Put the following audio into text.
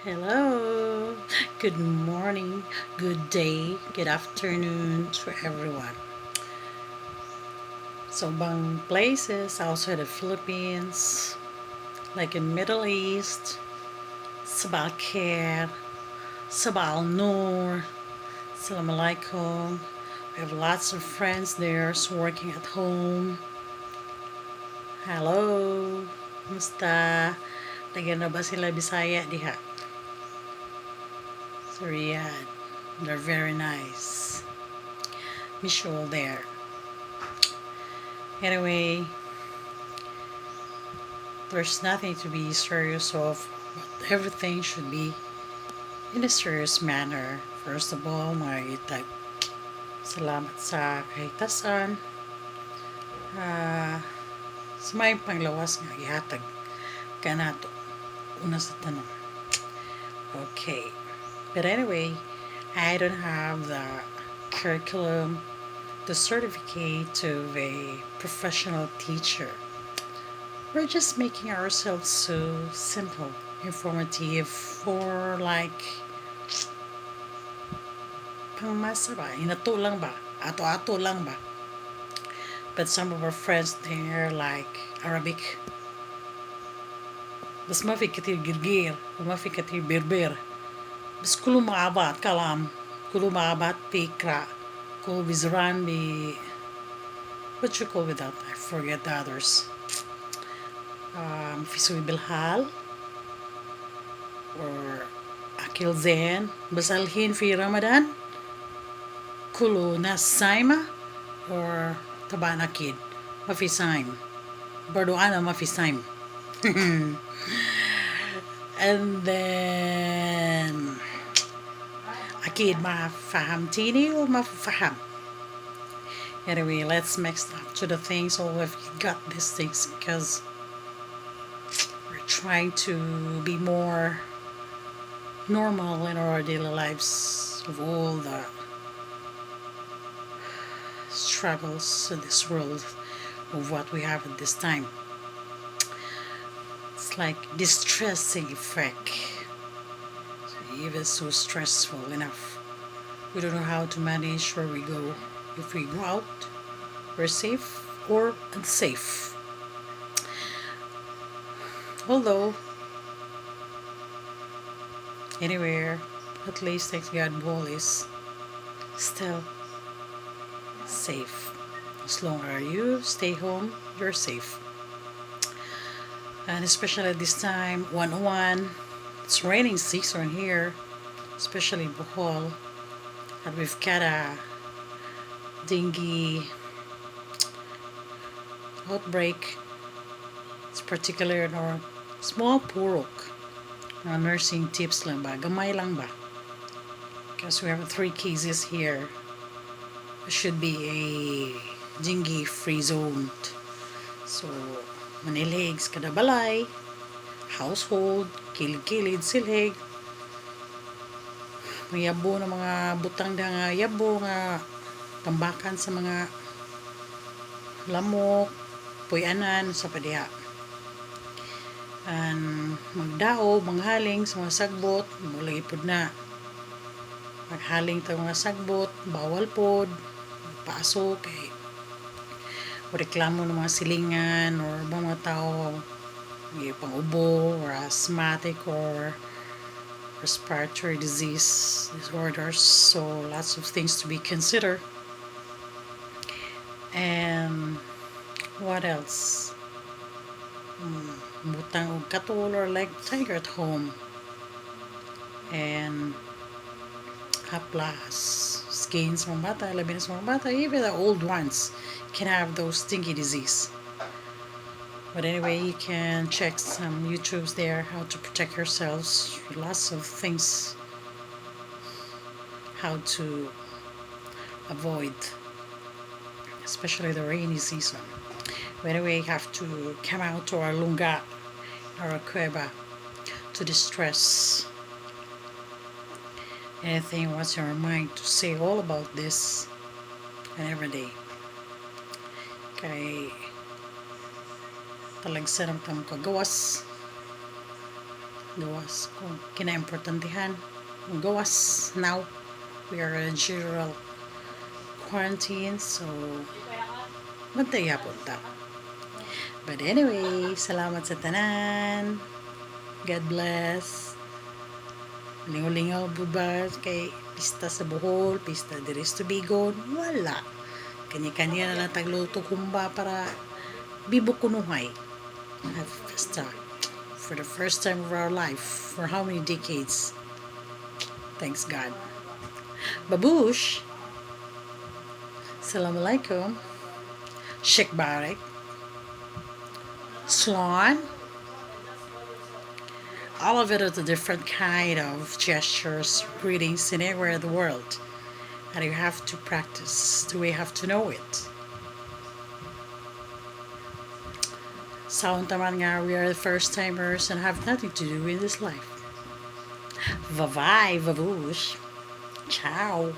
Hello, good morning, good day, good afternoon to everyone. So, bang places outside the Philippines, like in Middle East, Sabah Khair, Sabah Al Noor, Assalamu alaikum. We have lots of friends there working at home. Hello, musta? Lagyan na ba sila Bisaya diha? So, Riyadh, they're very nice. Miss you all there. Anyway, there's nothing to be serious of, but everything should be in a serious manner. First of all, mag-type salamat sa kahitasan, sa may panglawas nga ihatag kanato una sa tanong. Okay, but anyway, I don't have the curriculum, the certificate of a professional teacher. We're just making ourselves so simple, informative, or like pangmasa ba? Inato lang ba? Ato-ato lang ba? But some of our friends, they're like Arabic. بس ما في كتير قرقير وما في كتير بربر بس كلهم مع بعض كلام كلهم مع بعض بيقرأ كله بيزران what you call with that? I forget the others. في سوي بالحال or أكل زين بس الحين في رمضان كله ناس صايمة or طبعا أكيد ما في صايم برضو أنا ما في صايم and then أكيد ما فهمتيني وما فهم. Anyway, let's mix up to the things so if you got these things because we're trying to be more normal in our daily lives of all the struggles in this world of what we have at this time. It's like distressing effect. Even so stressful enough. We don't know how to manage where we go. If we go out, we're safe or unsafe. Although, anywhere, at least thanks God, Ball is still safe. As long as you stay home, you're safe. And especially at this time, 101, it's raining season here, especially in Bohol. And we've got a dengue outbreak. It's particular in our small purok. Nursing tips lang ba? Gamay lang ba? Because we have 3 cases here. It should be a dengue free zone. So, manilegs kada balay, household, kilid-kilid, silhig. May yabo na mga butang da nga yabo nga tambakan sa mga lamok, puyanan sa padiha. And magdao, manghaling sa mga sagbot, malagi pod na. Maghaling ta mga sagbot, bawal pod, paso kay o reklamo ng mga silingan or mga tao may pang-ubo or asthmatic or respiratory disease disorders, so lots of things to be considered. And what else? Butang og katol or like tiger at home. And haplas, skins mga bata, labi na sa mga bata, even the old ones can have those stinky disease. But anyway, you can check some YouTubes there how to protect yourselves. Lots of things how to avoid, especially the rainy season. But anyway, you have to come out to our lunga, our cueva, to distress. Anything what's in your mind to say all about this and every day. Kay talagsan ang kagawas gawas kung kinaimportantihan. Gawas now. We are in general quarantine, so bantay hapon ta. But anyway, salamat sa tanan. God bless. Lingaw-lingaw ba kay pista sa Bohol, pista diri sa Tubigon? Wala. Kanya-kanya na lang tagluto kumba para bibok kunuhay. Have pista for the first time of our life. For how many decades? Thanks God. Babush. Assalamualaikum. Sheikh Barak. Slan. All of it is a different kind of gestures, greetings in everywhere in the world. And you have to practice. Do we have to know it? Sound taman nga, we are the first timers and have nothing to do in this life. Bye-bye, babush. Ciao.